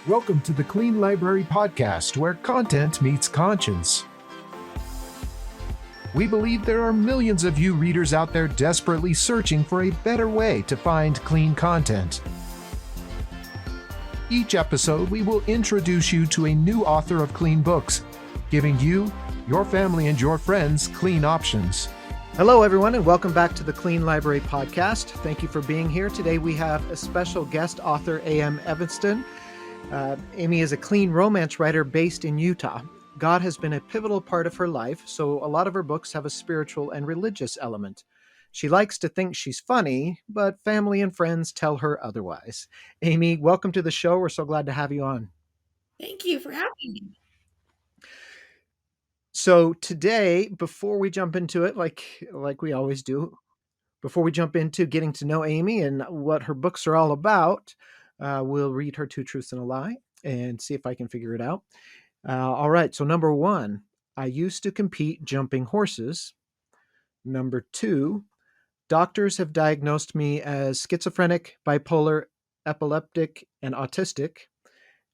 Welcome to the Clean Library Podcast, where content meets conscience. We believe there are millions of you readers out there desperately searching for a better way to find clean content. Each episode, we will introduce you to a new author of clean books, giving you, your family, and your friends clean options. Hello, everyone, and welcome back to the Clean Library Podcast. Thank you for being here. Today, we have a special guest author, A.M. Evanston. Amy is a clean romance writer based in Utah. God has been a pivotal part of her life, so a lot of her books have a spiritual and religious element. She likes to think she's funny, but family and friends tell her otherwise. Amy, welcome to the show. We're so glad to have you on. Thank you for having me. So today, before we jump into it, like we always do, before we jump into getting to know Amy and what her books are all about, we'll read her Two Truths and a Lie and see if I can figure it out. All right. So number 1, I used to compete jumping horses. Number 2, doctors have diagnosed me as schizophrenic, bipolar, epileptic, and autistic.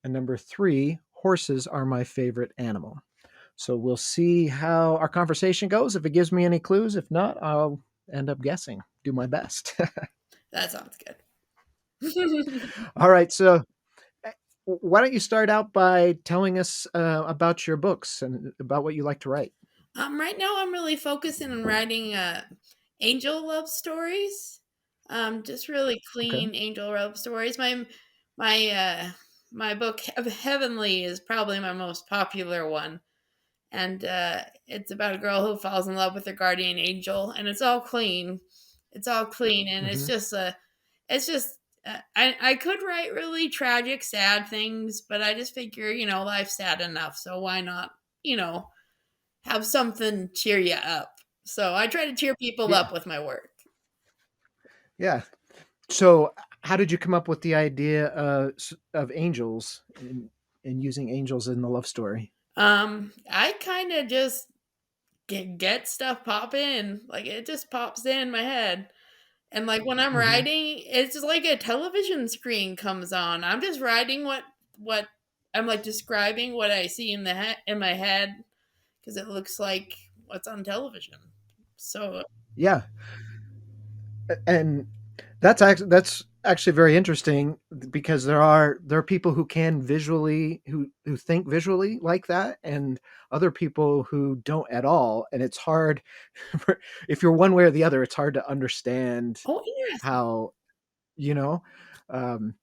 And number 3, horses are my favorite animal. So we'll see how our conversation goes. If it gives me any clues, if not, I'll end up guessing. Do my best. That sounds good. All right. So why don't you start out by telling us about your books and about what you like to write? Right now I'm really focusing on writing angel love stories. Just really clean angel love stories. My book Heavenly is probably my most popular one, and it's about a girl who falls in love with her guardian angel, and it's all clean. It's all clean, and it's just I could write really tragic, sad things, but I just figure, life's sad enough. So why not, have something cheer you up? So I try to cheer people up with my work. Yeah. So how did you come up with the idea of angels and using angels in the love story? I kind of just get stuff pop in. Like it just pops in my head. And like when I'm writing, it's just like a television screen comes on. I'm just writing what I'm like describing what I see in my head because it looks like what's on television. So Yeah. And that's actually very interesting because there are people who can visually who think visually like that, and other people who don't at all, and it's hard if you're one way or the other, it's hard to understand oh, interesting. how, you know, um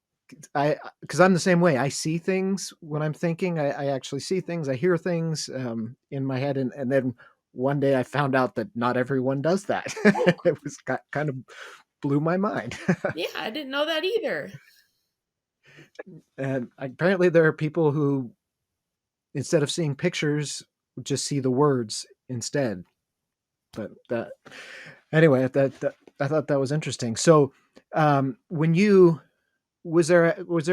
I because I'm the same way. I see things when I'm thinking. I actually see things. I hear things in my head, and then one day I found out that not everyone does that. Oh, It was kind of blew my mind. yeah, I didn't know that either. And apparently, there are people who, instead of seeing pictures, just see the words instead. But anyway, that I thought that was interesting. So, when you was there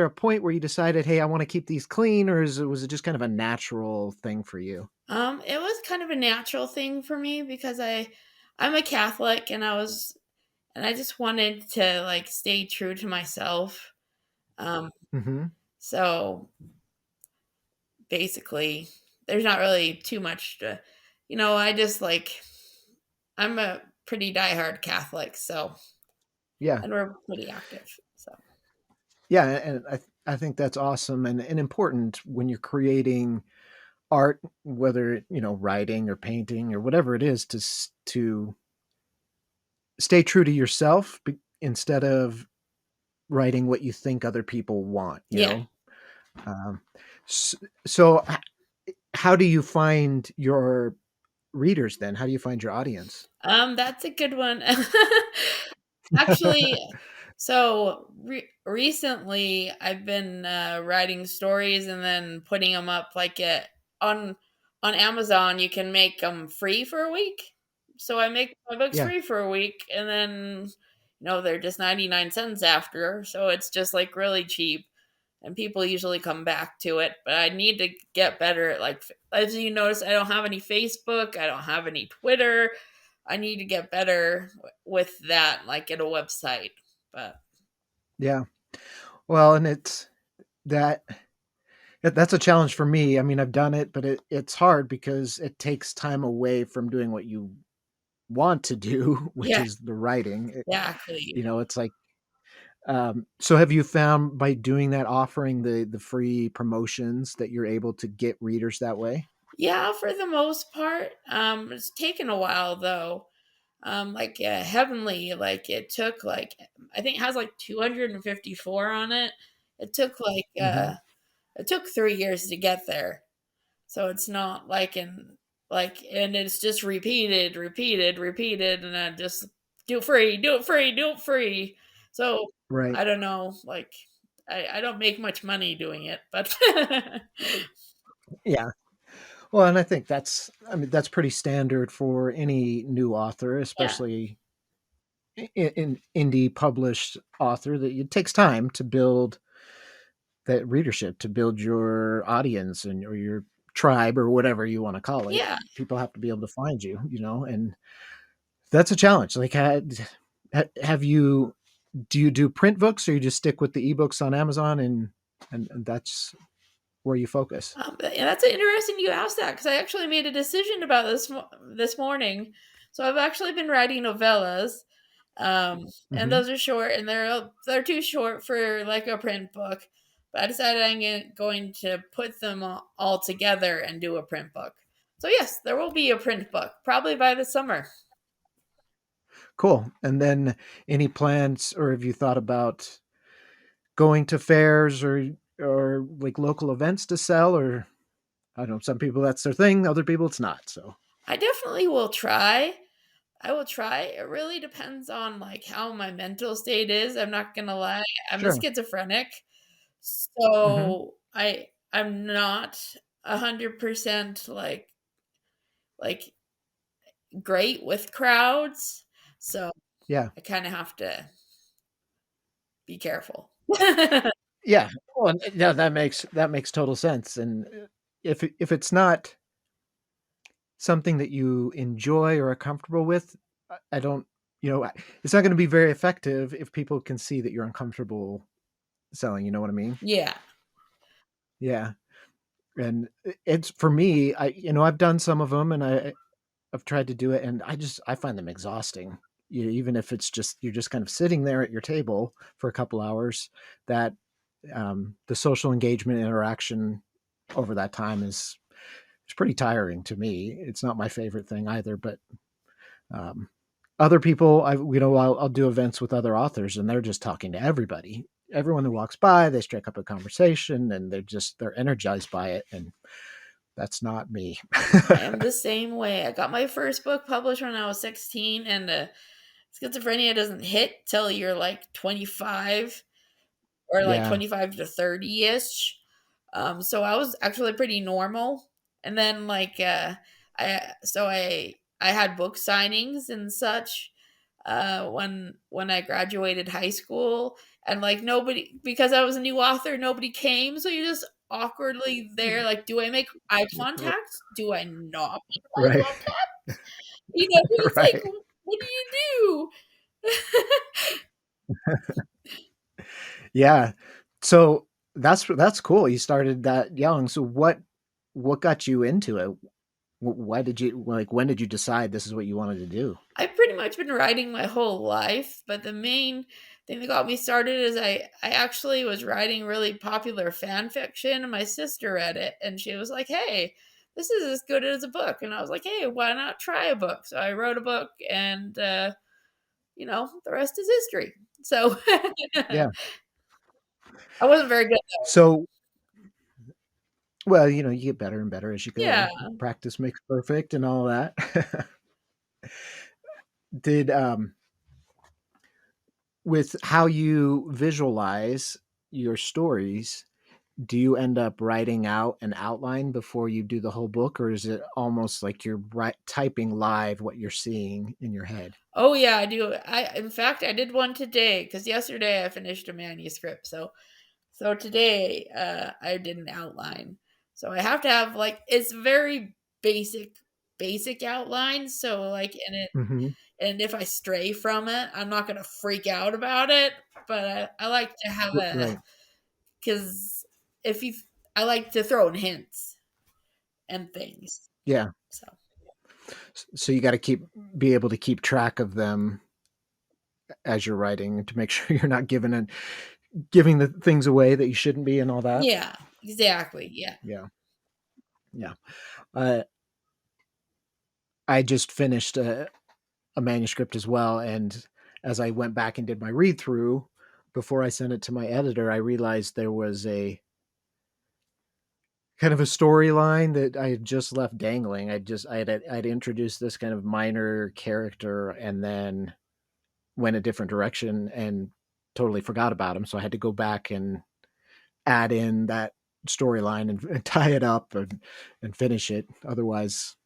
a point where you decided, hey, I want to keep these clean, or was it just kind of a natural thing for you? It was kind of a natural thing for me because I'm a Catholic and I just wanted to like stay true to myself. Um, Mm-hmm. so basically, there's not really too much to, I just like I'm a pretty diehard Catholic, so Yeah, and we're pretty active. So yeah, and I think that's awesome and important when you're creating art, whether writing or painting or whatever it is, to stay true to yourself instead of writing what you think other people want. yeah, Um, so how do you find your readers then? How do you find your audience? that's a good one. Actually, so recently I've been writing stories and then putting them up on on Amazon. You can make them free for a week. So I make my books Yeah, free for a week, and then they're just 99 cents after. So it's just like really cheap, and people usually come back to it. But I need to get better at like as you notice, I don't have any Facebook, I don't have any Twitter. I need to get better with that, like at a website. But yeah. Well, and it's that. That's a challenge for me. I mean, I've done it, but it's hard because it takes time away from doing what you want to do, which Yeah, is the writing. exactly. It's like, so have you found by doing that, offering the free promotions, that you're able to get readers that way? Yeah, for the most part. It's taken a while though. Like Heavenly, like it took like I think it has like 254 on it. It took like Hmm. it took 3 years to get there. So it's not like and it's just repeated, repeated, repeated, and then just do it free, do it free, do it free. So Right. I don't know, like I don't make much money doing it, but Yeah. Well, and I think I mean, that's pretty standard for any new author, yeah. especially in indie published author, that it takes time to build that readership, to build your audience and or your tribe or whatever you want to call it. Yeah. People have to be able to find you, and that's a challenge. Like, have you do you do print books, or you just stick with the ebooks on Amazon, and that's where you focus? And that's interesting you asked that because I actually made a decision about this morning. So I've actually been writing novellas, and Hmm. those are short, and they're too short for like a print book. But I decided going to put them all together and do a print book. So yes, there will be a print book probably by the summer. Cool. And then, any plans, or have you thought about going to fairs, or like local events to sell? Or I don't know, some people that's their thing, other people it's not. So I definitely will try. I will try. It really depends on like how my mental state is. I'm not gonna lie. I'm a sure. schizophrenic. Hmm. So I'm not 100% like great with crowds. So Yeah. I kind of have to be careful. Yeah. Well, yeah, that makes total sense. And if it's not something that you enjoy or are comfortable with, I don't, it's not going to be very effective if people can see that you're uncomfortable selling. You know what I mean? Yeah. Yeah. And it's for me. I've done some of them, and I've tried to do it, and I find them exhausting. Even if it's just you're just kind of sitting there at your table for a couple hours, that the social engagement interaction over that time is it's pretty tiring to me. It's not my favorite thing either, but um, other people, I'll do events with other authors, and they're just talking to everybody. Everyone who walks by, they strike up a conversation, and they're energized by it, and that's not me. I am the same way. I got my first book published when I was 16, and schizophrenia doesn't hit till you're like 25 or like Yeah. 25 to 30 ish. So I was actually pretty normal. And then like I had book signings and such when I graduated high school, and like nobody, because I was a new author, nobody came, so you're just awkwardly there like, do I make eye contact? Do I not make eye Right. contact? It's like, Right. what do you do? Yeah. So that's cool. You started that young. So what got you into it? Why did you like when did you decide this is what you wanted to do? I've pretty much been writing my whole life, but the main thing that got me started is I actually was writing really popular fan fiction, and my sister read it, and she was like, "Hey, this is as good as a book," and I was like, "Hey, why not try a book?" So I wrote a book, and the rest is history. So I Yeah. wasn't very good. So, well, you get better and better as you Yeah. go. Practice makes perfect and all that. Did With how you visualize your stories, do you end up writing out an outline before you do the whole book, or is it almost like you're typing live what you're seeing in your head? Oh yeah, I do. In fact, I did one today because yesterday I finished a manuscript. So today, I did an outline. So I have to have like it's very basic outline. So like Hmm. and if I stray from it, I'm not gonna freak out about it. But I like to have a Right. because if you I like to throw in hints and things. Yeah. So So you got to be able to keep track of them as you're writing to make sure you're not giving the things away that you shouldn't be and all that. yeah, exactly. Yeah. Yeah. Yeah. Uh, I just finished a manuscript as well. And as I went back and did my read through before I sent it to my editor, I realized there was a kind of a storyline that I had just left dangling. I'd introduced this kind of minor character and then went a different direction and totally forgot about him. So I had to go back and add in that storyline and tie it up and finish it. Otherwise,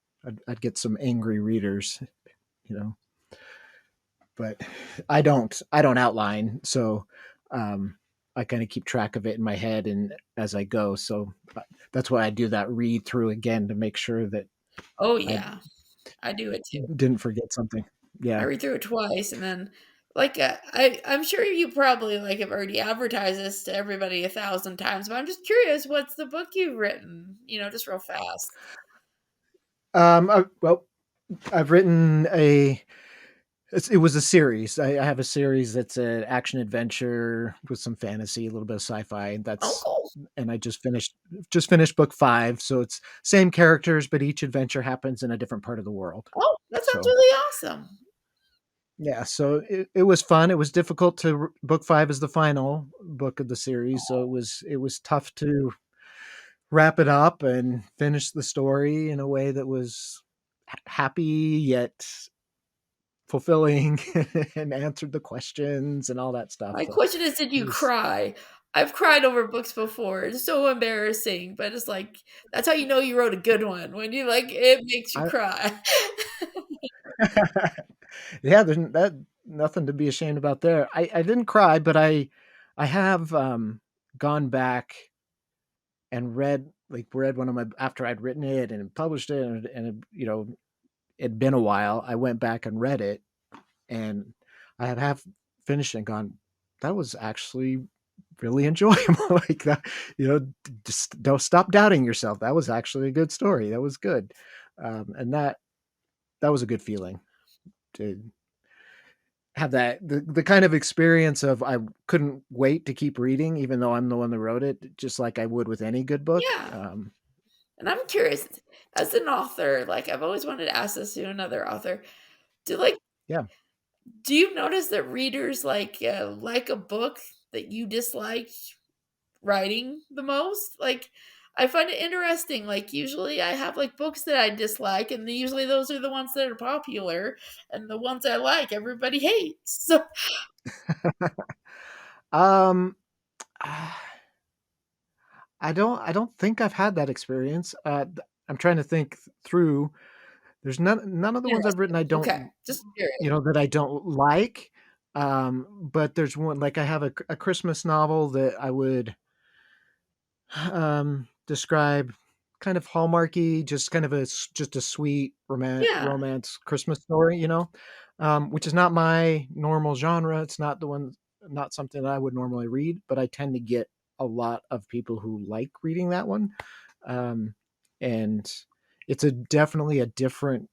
I'd get some angry readers, you know. But I don't outline, so I kind of keep track of it in my head and as I go. So that's why I do that read through again to make sure that Oh I yeah, I do it too. didn't forget something. I Yeah. read through it twice, and then I'm sure you probably like have already advertised this to everybody 1,000 times, but I'm just curious, what's the book you've written? Just real fast. Well, I've written it was a series. I have a series that's an action adventure with some fantasy, a little bit of sci-fi. Oh, cool. And I just finished book 5. So it's same characters, but each adventure happens in a different part of the world. Oh, that sounds So really awesome. yeah, so it was fun. It was difficult to book 5 is the final book of the series, so it was tough to wrap it up and finish the story in a way that was happy yet fulfilling and answered the questions and all that stuff. My So question is, did it you was cry? I've cried over books before. It's so embarrassing, but it's like that's how you know you wrote a good one when you like it makes you I cry. yeah, there's nothing to be ashamed about there. I didn't cry, but I have gone back and read one of my after I'd written it and published it and it'd been a while. I went back and read it and I had half finished and gone, that was actually really enjoyable. Like that, just don't stop doubting yourself. That was actually a good story. That was good. And that was a good feeling to have the kind of experience of I couldn't wait to keep reading, even though I'm the one that wrote it, just like I would with any good book. Yeah. And I'm curious, as an author, like I've always wanted to ask this to another author. Do like Yeah. do you notice that readers like a book that you disliked writing the most? Like I find it interesting. Like usually I have like books that I dislike and usually those are the ones that are popular and the ones I like everybody hates. So um I don't think I've had that experience. I'm trying to think through. There's none of the ones I've interesting. written I Okay. don't Just curious. that I don't like. But there's one like I have a Christmas novel that I would describe kind of hallmarky, just kind of just a sweet Yeah, romance Christmas story, which is not my normal genre. It's not something that I would normally read, but I tend to get a lot of people who like reading that one. Um, and it's definitely a different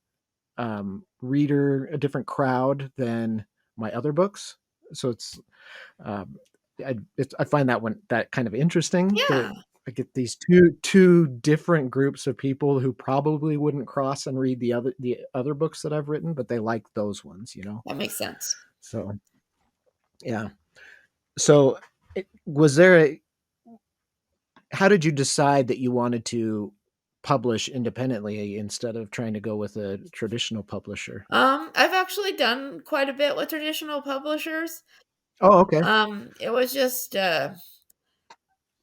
reader, a different crowd than my other books. So um, I find that kind of interesting that yeah, I get these two different groups of people who probably wouldn't cross and read the other books that I've written, but they like those ones. that makes sense. So yeah. So was there how did you decide that you wanted to publish independently instead of trying to go with a traditional publisher? I've actually done quite a bit with traditional publishers. Oh, okay. It was just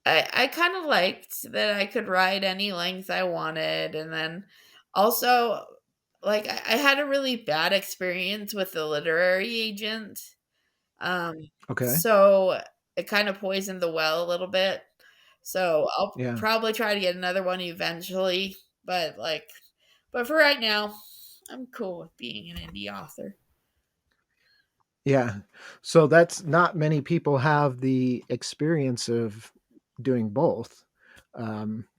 I kind of liked that I could write any length I wanted, and then also like I had a really bad experience with the literary agent. Um, Okay. so it kind of poisoned the well a little bit. So I'll Yeah. probably try to get another one eventually, but for right now, I'm cool with being an indie author. Yeah. So that's not many people have the experience of doing both.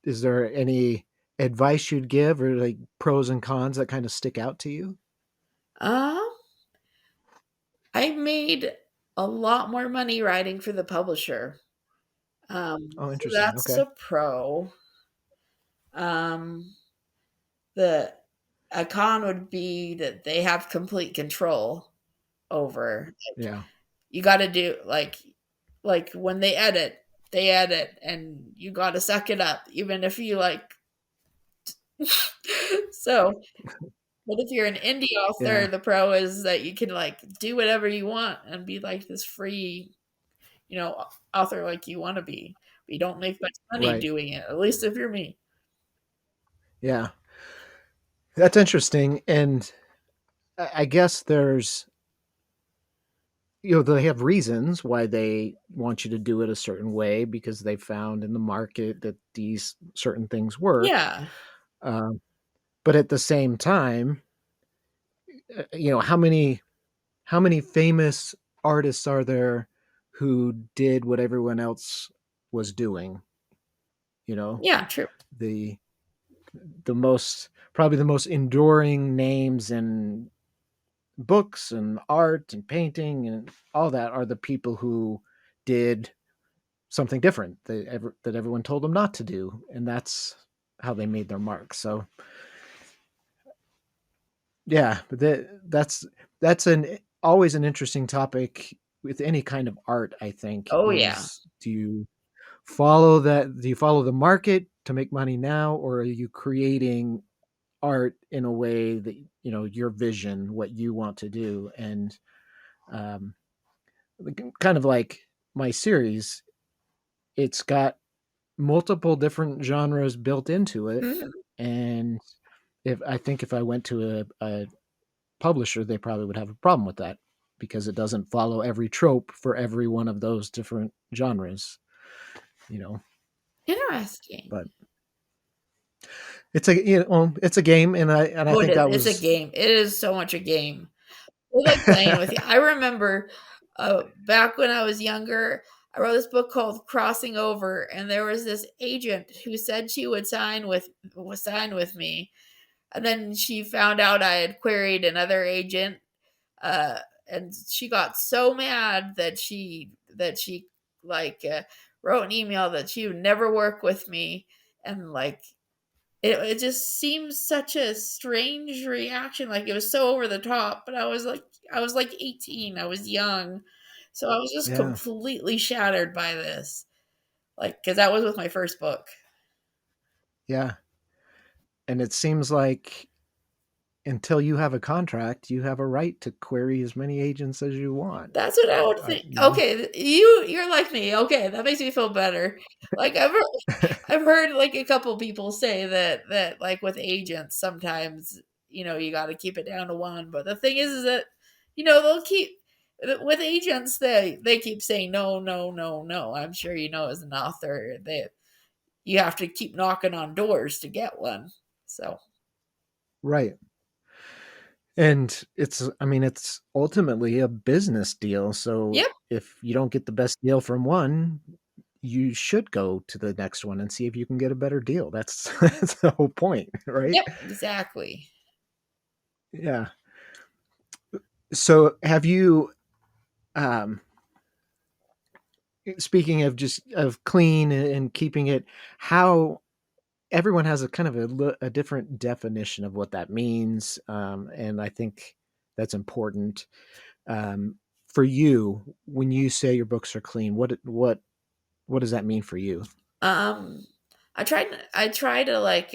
Is there any advice you'd give, or like pros and cons that kind of stick out to you? Um, I made a lot more money writing for the publisher. Oh, So interesting. that's Okay. a pro. Um, the a con would be that they have complete control over. Yeah. You got to do like when they edit, and you got to suck it up, even if you like. So, but if you're an indie author, Yeah. the pro is that you can like do whatever you want and be like this free, author like you want to be. But you don't make much money Right. doing it. At least if you're me. Yeah. That's interesting. And I guess there's, they have reasons why they want you to do it a certain way because they found in the market that these certain things work. Yeah. Um, but at the same time, how many famous artists are there who did what everyone else was doing? You know, Yeah, true. the probably the most enduring names in books and art and painting and all that are the people who did something different that everyone told them not to do, and that's how they made their mark. So yeah, but that's an always an interesting topic with any kind of art. I think Oh yeah. is, do you follow the market to make money now, or are you creating art in a way that your vision, what you want to do? And um, kind of like my series, it's got multiple different genres built into it. Mhm. And if I went to a publisher, they probably would have a problem with that because it doesn't follow every trope for every one of those different genres, you know. Interesting. But it's a game, and I Oh, it think is. that It's a was game. It is so much a game. I like playing with you. I remember back when I was younger, I wrote this book called Crossing Over, and there was this agent who said she would sign with me, and then she found out I had queried another agent, uh, and she got so mad that she like wrote an email that she would never work with me, and like it just seems such a strange reaction. Like it was so over the top, but I was like 18. I was young. So I was just yeah, completely shattered by this. Like cuz that was with my first book. yeah. And it seems like until you have a contract, you have a right to query as many agents as you want. That's what I would think. You know? Okay, you're like me. Okay, that makes me feel better. Like I've heard like a couple people say that like with agents sometimes you got to keep it down to one. But the thing is that they'll keep with agents they keep saying no, no, no, no. I'm sure as an author that you have to keep knocking on doors to get one. So Right. And it's ultimately a business deal. So yep, if you don't get the best deal from one, you should go to the next one and see if you can get a better deal. That's that's the whole point, right? yep, exactly. Yeah. So have you um speaking of just of clean and keeping it, how everyone has a kind of a different definition of what that means, and I think that's important. Um, for you, when you say your books are clean, what does that mean for you? Um, I try to like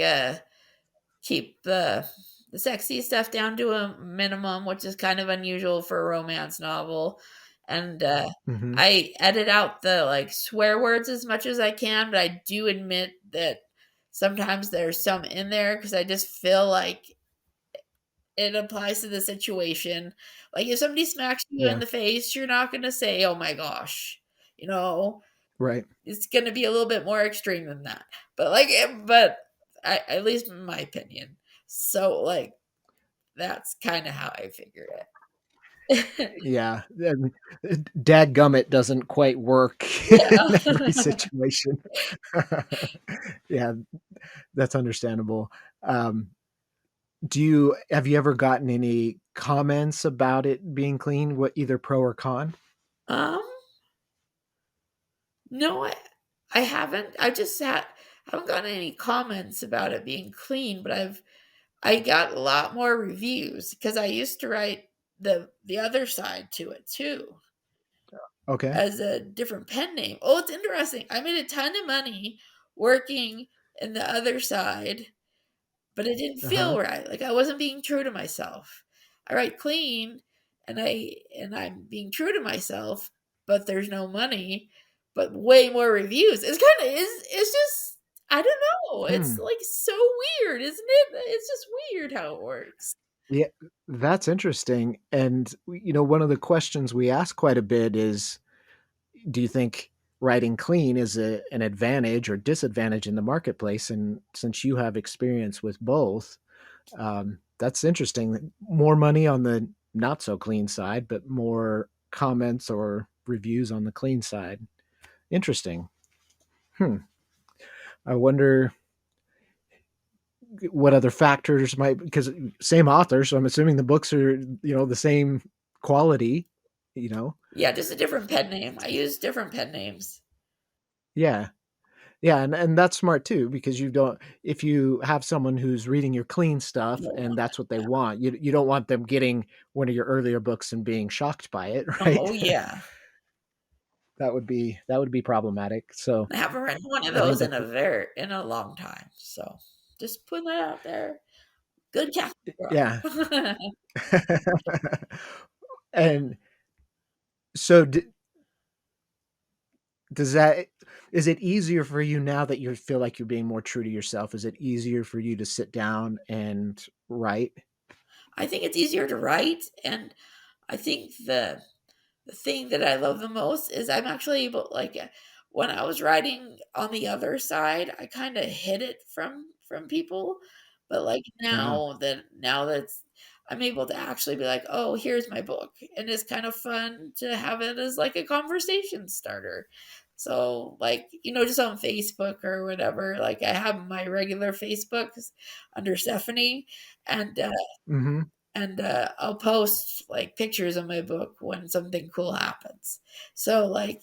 keep the sexy stuff down to a minimum, which is kind of unusual for a romance novel. And Hmm. I edit out the like swear words as much as I can, but I do admit that sometimes there's some in there because I just feel like it applies to the situation. Like if somebody smacks you in Yeah. the face, you're not gonna say, "Oh my gosh," you know Right. it's gonna be a little bit more extreme than that. But at least in my opinion. So like that's kind of how I figure it. Yeah, dadgummit doesn't quite work Yeah. in every situation. Yeah, that's understandable. Um, do you have you ever gotten any comments about it being clean, what either pro or con? Um, no, I haven't. I haven't gotten any comments about it being clean, but I got a lot more reviews because I used to write the other side to it too Okay. as a different pen name. Oh, it's interesting. I made a ton of money working in the other side, but it didn't Uh-huh. feel right. Like I wasn't being true to myself. I write clean and I'm being true to myself, but there's no money, but way more reviews. It's just I don't know. It's Hmm. like so weird, isn't it? It's just weird how it works. Yeah, that's interesting. And one of the questions we ask quite a bit is, do you think writing clean is an advantage or disadvantage in the marketplace? And since you have experience with both, that's interesting. More money on the not so clean side, but more comments or reviews on the clean side. Interesting. Hmm. I wonder what other factors might, because same author, so I'm assuming the books are the same quality. You know. Yeah, just a different pen name. I use different pen names. Yeah. Yeah, and that's smart too, because you don't, if you have someone who's reading your clean stuff No. and that's what they want, you don't want them getting one of your earlier books and being shocked by it, right? Oh yeah. That would be problematic. So I haven't read one of I think those that's in a long time. So just putting that out there. Good Catholic yeah. girl. And so does that is it easier for you now that you feel like you're being more true to yourself? Is it easier for you to sit down and write? I think it's easier to write, and I think the thing that I love the most is I'm actually able when I was writing on the other side, I kind of hid it from people, but like Uh-huh. now that I'm able to actually be like, "Oh, here's my book." And it's kind of fun to have it as like a conversation starter. So, like, just on Facebook or whatever, like I have my regular Facebook under Stephanie and Mhm. I'll post like pictures of my book when something cool happens. So like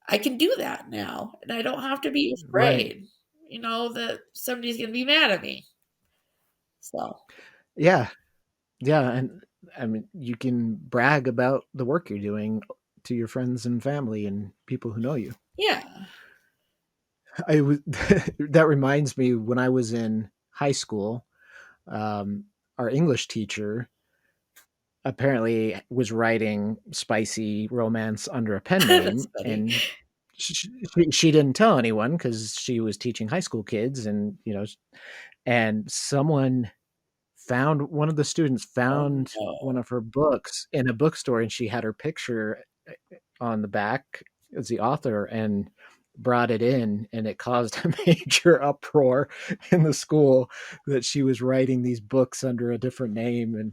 I can do that now, and I don't have to be Right. afraid, that somebody's gonna be mad at me. So Yeah. Yeah, and I mean, you can brag about the work you're doing to your friends and family and people who know you. yeah, I was that reminds me when I was in high school, our English teacher apparently was writing spicy romance under a pen that's name, funny. and she didn't tell anyone because she was teaching high school kids, and someone found one of the students Oh found one no. of her books in a bookstore, and she had her picture on the back as the author and brought it in, and it caused a major uproar in the school that she was writing these books under a different name. And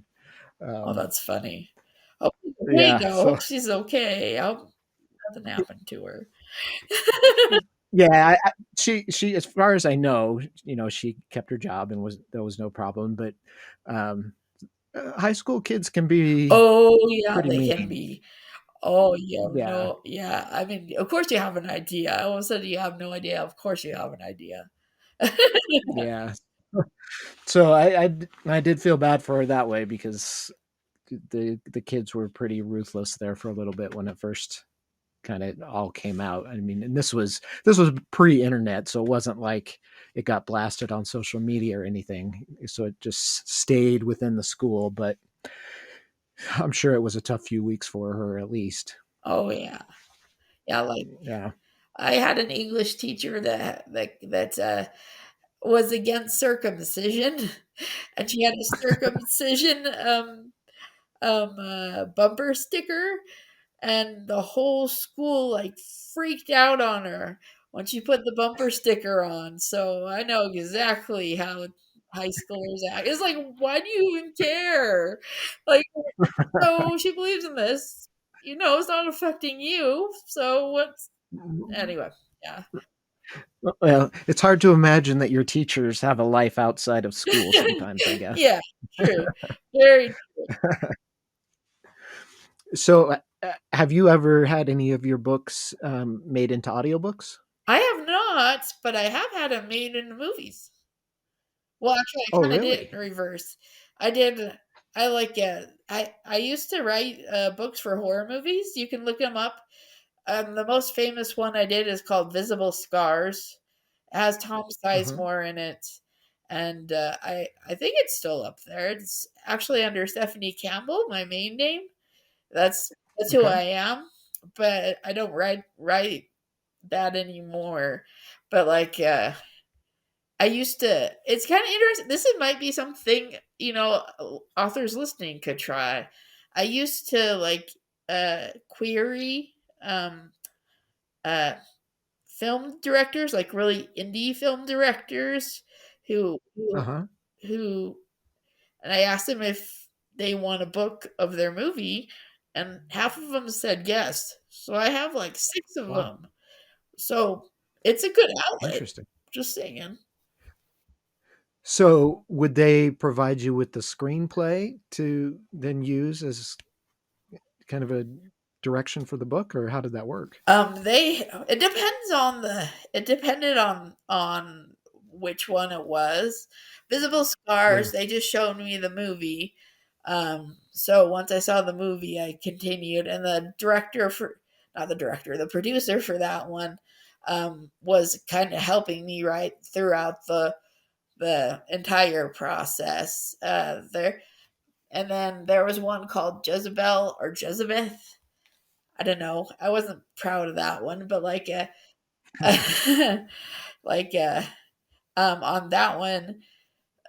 Oh, um, that's funny. Oh, okay yeah, though. so Hope she's okay. I hope nothing happened to her. yeah, she as far as I know, she kept her job and was there was no problem. But um, high school kids can be Oh yeah, pretty they can mean. be. Oh, you have Yeah, no yeah, I mean, of course you have an idea. All of a sudden you have no idea. Of course you have an idea. yeah. So I did feel bad for her that way, because the kids were pretty ruthless there for a little bit when it first kind of all came out. I mean, and this was pre-internet, so it wasn't like it got blasted on social media or anything. So it just stayed within the school, but I'm sure it was a tough few weeks for her at least. Oh, yeah. Yeah, like, Yeah. I had an English teacher that was against circumcision, and she had a circumcision, bumper sticker, and the whole school, like, freaked out on her when she put the bumper sticker on, so I know exactly how high schoolers act. It's like, why do you even care? Like, so she believes in this. You know, it's not affecting you. So what's anyway? Yeah. Well, it's hard to imagine that your teachers have a life outside of school sometimes, I guess. Yeah, true. Very. So, have you ever had any of your books made into audiobooks? I have not, but I have had it made into movies. Well, actually, Oh, I kinda did it really? in reverse. I did I like, I used to write, books for horror movies. You can look them up. The most famous one I did is called Visible Scars. It has Tom Uh-huh. Sizemore in it, and, I think it's still up there. It's actually under Stephanie Campbell, my main name. That's who Okay. I am, but I don't write that anymore. But, like, I used to it's kinda interesting might be something, authors listening could try. I used to, like, query, uh, film directors, like, really indie film directors who who Uh-huh. who and I asked them if they want a book of their movie, and half of them said yes. So I have, like, 6 of Wow. them. So, it's a good outlet, Interesting. just saying. So, would they provide you with the screenplay to then use as kind of a direction for the book, or how did that work? They it depends on it depended on which one it was. Visible Yeah. Scars, they just showed me the movie. So once I saw the movie, I continued, and the producer for that one, was kind of helping me right throughout the entire process. And then there was one called Jezebel or Jezebeth. I don't know. I wasn't proud of that one, but like, like, on that one,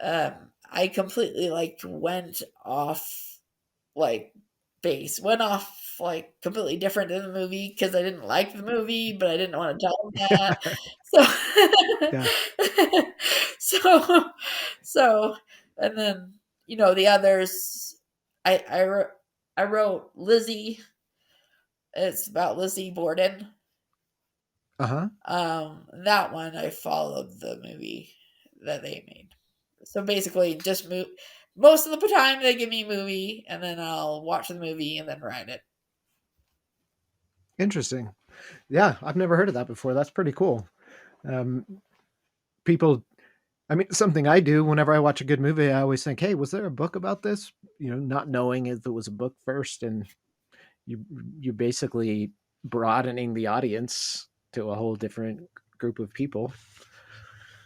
I completely like went off like base, went off like completely different in the movie because I didn't like the movie, but I didn't want to tell them that. Yeah. So, so, so, and then the others, I wrote Lizzie. It's about Lizzie Borden. Uh-huh. That one I followed the movie that they made. So basically, just move. Most of the time, they give me a movie, and then I'll watch the movie and then write it. Interesting. Yeah, I've never heard of that before. That's pretty cool. Um, people, I mean, something I do whenever I watch a good movie, I always think, "Hey, was there a book about this?" Not knowing if it was a book first, and you you're basically broadening the audience to a whole different group of people.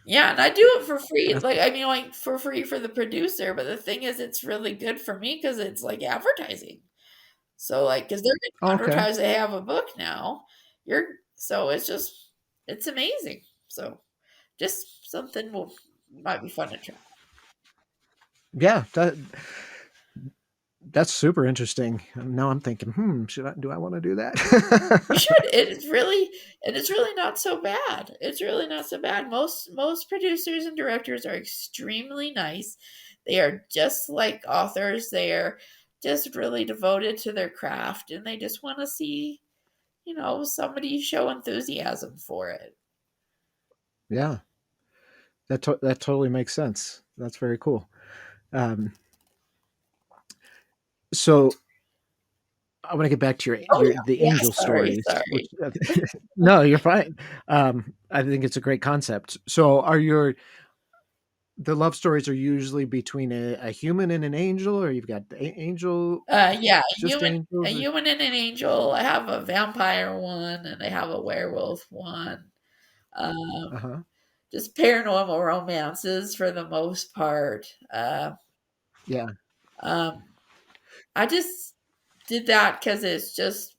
Yeah, and I do it for free. That's Like I mean, like for free for the producer. But the thing is, it's really good for me because it's like advertising. So like, because they're oh, going to okay. advertise they have a book now. So it's amazing. So just something will might be fun to try. Yeah, that's super interesting. Now I'm thinking, should I do I want to do You that? should. It's really not so bad. It's really not so bad. Most producers and directors are extremely nice. They are just like authors. They are just really devoted to their craft, and they just want to see, somebody show enthusiasm for it. Yeah, that totally makes sense. That's very cool. Um, so I want to get back to Oh the yeah, yeah. angel Sorry, stories, which sorry. no, you're fine. I think it's a great concept. So are the love stories are usually between a human and an angel, or you've got the angel, Yeah, just a angels, or human and an angel. I have a vampire one, and I have a werewolf one. Um, uh-huh. just paranormal romances for the most part. Yeah. Um, I just did that because it's just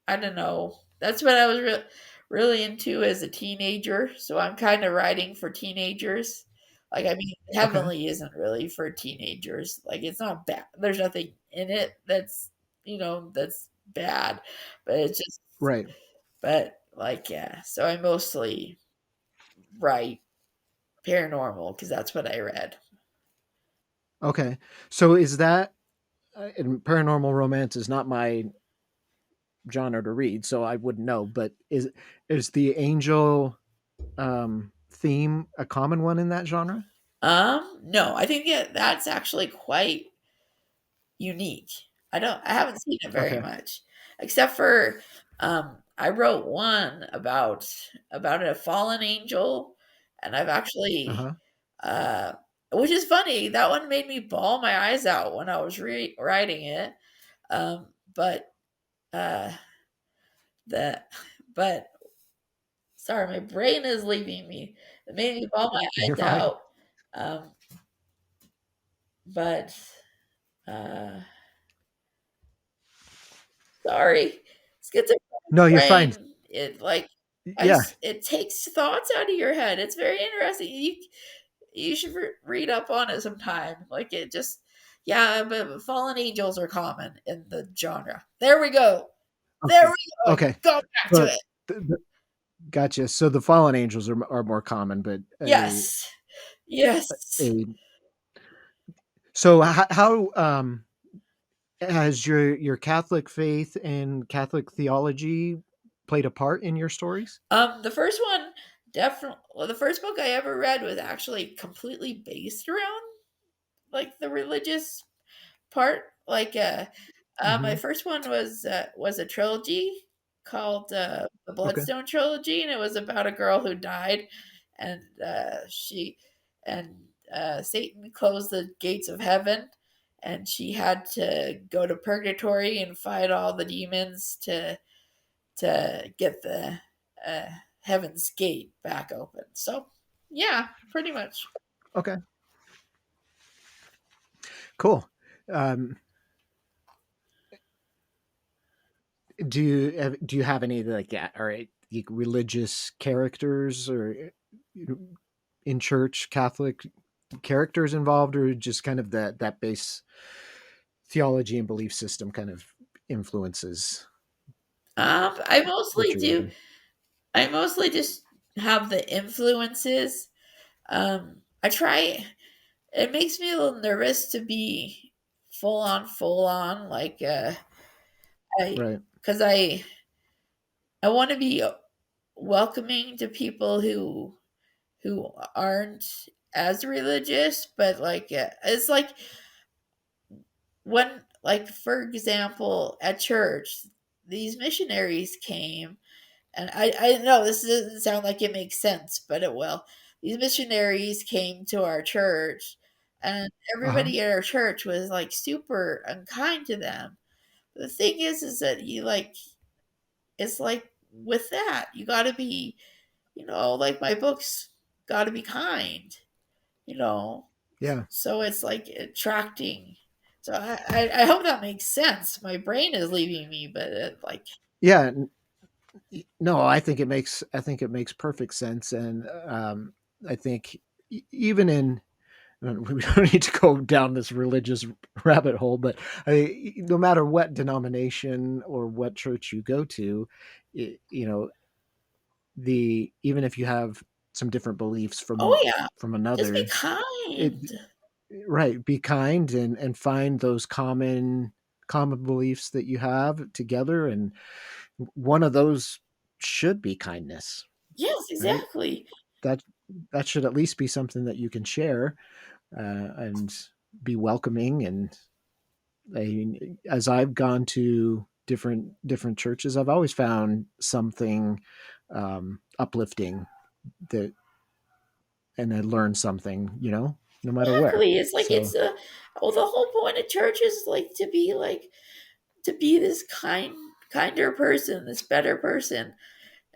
I don't know. That's what I was really into as a teenager. So I'm kind of writing for teenagers. Like I mean, Okay. Heavenly isn't really for teenagers. Like it's not bad. There's nothing in it that's bad, but it's just Right. but like yeah. So I mostly write paranormal because that's what I read. Okay. So is that and paranormal romance is not my genre to read, so I wouldn't know. But is the angel theme a common one in that genre? No, I think that's actually quite unique. I haven't seen it very Okay. much, except for I wrote one about a fallen angel, and I've Uh actually huh. uh, which is funny. That one made me bawl my eyes out when I was writing it. But uh, the but sorry, my brain is leaving me. It made me bawl my You're eyes fine. out. Um, but uh, sorry, schizophrenic No, you're fine. brain. It like Yeah. it takes thoughts out of your head. It's very interesting. You should read up on it sometime. Like it just yeah, but fallen angels are common in the genre. There we go. There Okay. we go. I Okay. got back to So it. gotcha. So the fallen angels are more common, but Yes. Yes. a so how has your Catholic faith and Catholic theology played a part in your stories? The first one definitely. Well, the first book I ever read was actually completely based around like the religious part. Like, my Hmm. first one was a trilogy called the Okay. Bloodstone trilogy, and it was about a girl who died, and she and Satan closed the gates of heaven, and she had to go to purgatory and fight all the demons to get the uh, heaven's gate back open. So, yeah, pretty much. Okay. Cool. Um, do you have any like yeah, all right, like religious characters or in church Catholic characters involved, or just kind of that base theology and belief system kind of influences I mostly what you're do. writing? I mostly just have the influences. I try. It makes me a little nervous to be full on. Like, I Right. because I want to be welcoming to people who aren't as religious, but like it's like when like for example at church these missionaries came and I know this doesn't sound like it makes sense but it will. These missionaries came to our church and Uh huh. everybody at our church was like super unkind to them. The thing is that you like it's like with that you got to be, like my books got to be kind, you know Yeah. so it's like attracting. So I hope that makes sense. My brain is leaving me, but like Yeah. No, I think it makes perfect sense, and I think even in we don't need to go down this religious rabbit hole, but no matter what denomination or what church you go to, you know, the even if you have some different beliefs oh yeah, from just be another, it kind. right, be kind and find those common beliefs that you have together, and one of those should be kindness, Yes, right? exactly. That that should at least be something that you can share, and be welcoming. And as I've gone to different churches, I've always found something uplifting, that, and I learned something, no matter where. Exactly. It's like So well, the whole point of church is like to be this kinder person, this better person,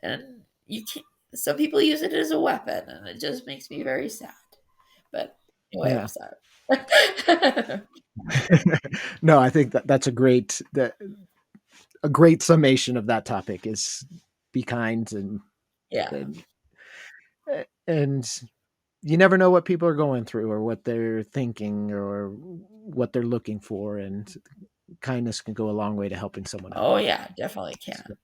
and you can't. Some people use it as a weapon, and it just makes me very sad. But anyway, I'm yeah. sorry. No, I think that's a great summation of that topic is be kind, Yeah. and and you never know what people are going through or what they're thinking or what they're looking for, and kindness can go a long way to helping someone out. Oh yeah, definitely So, can.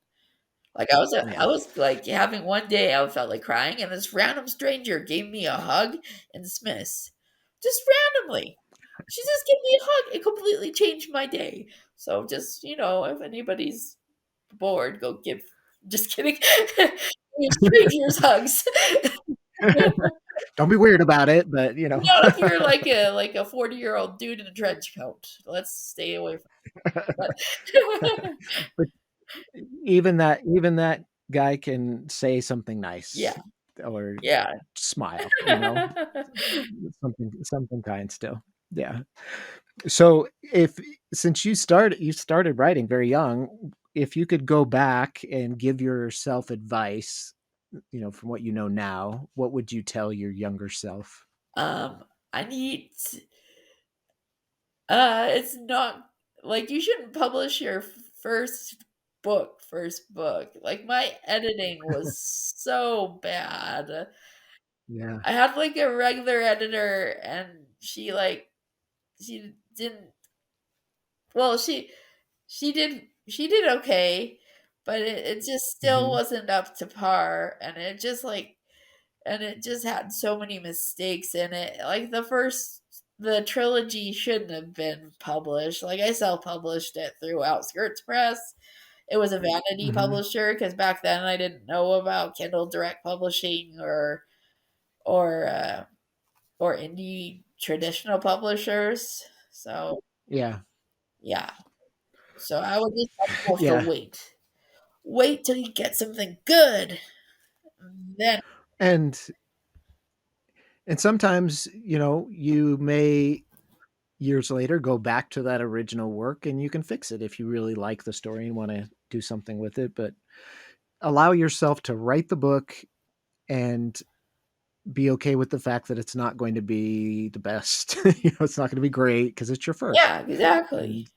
Like I yeah. was like having one day I felt like crying, and this random stranger gave me a hug and dismiss, just randomly. She just gave me a hug. It completely changed my day. So just, if anybody's bored, go give. Just kidding. Give strangers hugs. Don't be weird about it, but Not if you're like a 40-year-old dude in a trench coat. Let's stay away from that. but even that guy can say something nice Yeah, or yeah. smile, something kind still. Yeah. So if since you started writing very young, if you could go back and give yourself advice, from what you know now, what would you tell your younger self? I need. It's not like you shouldn't publish your first book. Like my editing was so bad. Yeah. I had like a regular editor, and she didn't. Well, she did okay, but it just still Hmm. wasn't up to par, and it just had so many mistakes in it. Like the trilogy shouldn't have been published. Like I self-published it through Outskirts Press. It was a vanity Hmm. publisher because back then I didn't know about Kindle Direct Publishing or uh, or indie traditional publishers. So Yeah. yeah, so I would just tell people to Yeah. wait till you get something good, then And sometimes, you may years later go back to that original work and you can fix it if you really like the story and want to do something with it, but allow yourself to write the book and be okay with the fact that it's not going to be the best. It's not going to be great because it's your first. yeah, exactly. And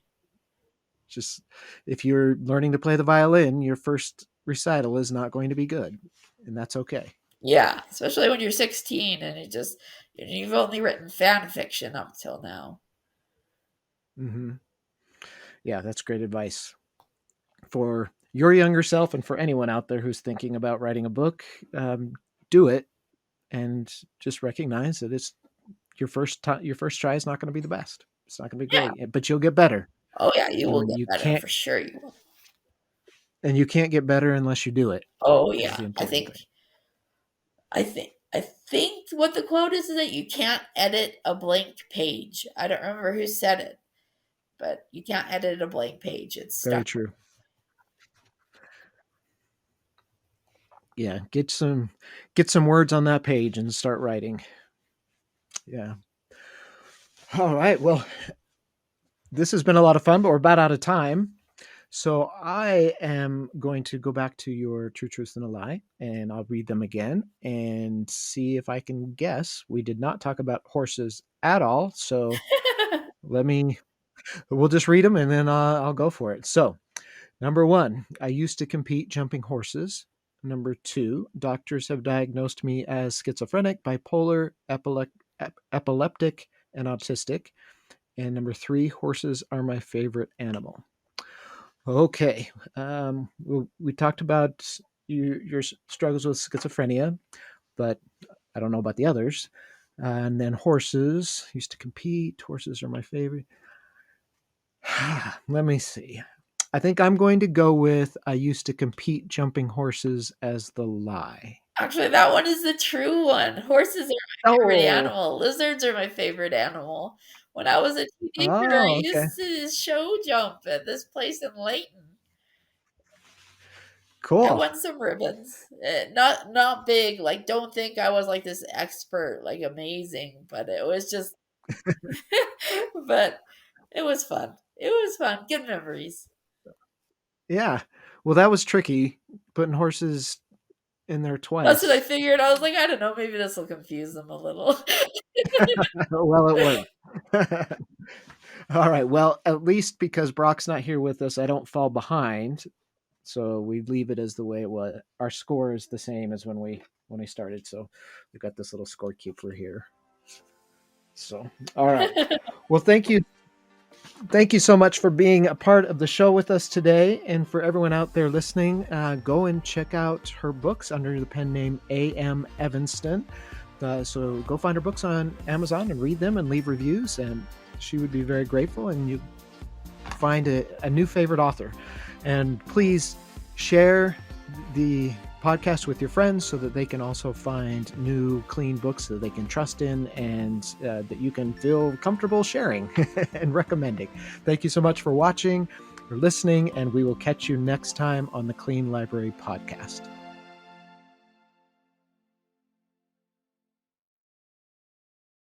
just if you're learning to play the violin, your first recital is not going to be good, and that's okay. Yeah, especially when you're 16 and you've only written fan fiction up till now. Hmm. Yeah, that's great advice for your younger self and for anyone out there who's thinking about writing a book. Do it and just recognize that it's your first try is not going to be the best. It's not going to be Yeah. great, but you'll get better. Oh yeah, you will And get you better can't for sure. You will. get better unless you do it. Oh Is yeah, the I important think thing. I think what the quote is that you can't edit a blank page. I don't remember who said it, but you can't edit a blank page. It's Very stuck. true. Yeah, get some words on that page and start writing. Yeah. All right. Well, this has been a lot of fun, but we're about out of time. So I am going to go back to your True Truth and a Lie, and I'll read them again and see if I can guess. We did not talk about horses at all, so we'll just read them and then I'll go for it. So, number one, I used to compete jumping horses. Number two, doctors have diagnosed me as schizophrenic, bipolar, epileptic, and autistic. And number three, horses are my favorite animal. Okay. We talked about your struggles with schizophrenia, but I don't know about the others. And then horses, used to compete. Horses are my favorite. Let me see. I think I'm going to go with I used to compete jumping horses as the lie. Actually, that one is the true one. Horses are my favorite Oh, animal. Lizards are my favorite animal. When I was a teenager, I okay. used to show jump at this place in Layton. I Cool. won some ribbons. Not big. Like, don't think I was like this expert, like amazing. But it was just, but it was fun. It was fun. Good memories. Yeah. Well, that was tricky putting horses in there That's what I twice. figured. I was like, I don't know, maybe this will confuse them a little. Well, it worked. All right. Well, at least because Brock's not here with us, I don't fall behind. So we leave it as the way it was. Our score is the same as when we started. So we've got this little scorekeeper here. So all right. Well, thank you. Thank you so much for being a part of the show with us today. And for everyone out there listening, go and check out her books under the pen name A.M. Evanston. So go find her books on Amazon and read them and leave reviews. And she would be very grateful, and you find a new favorite author. And please share the podcast with your friends so that they can also find new clean books that they can trust in, and that you can feel comfortable sharing and recommending. Thank you so much for watching or listening, and we will catch you next time on the Clean Library Podcast.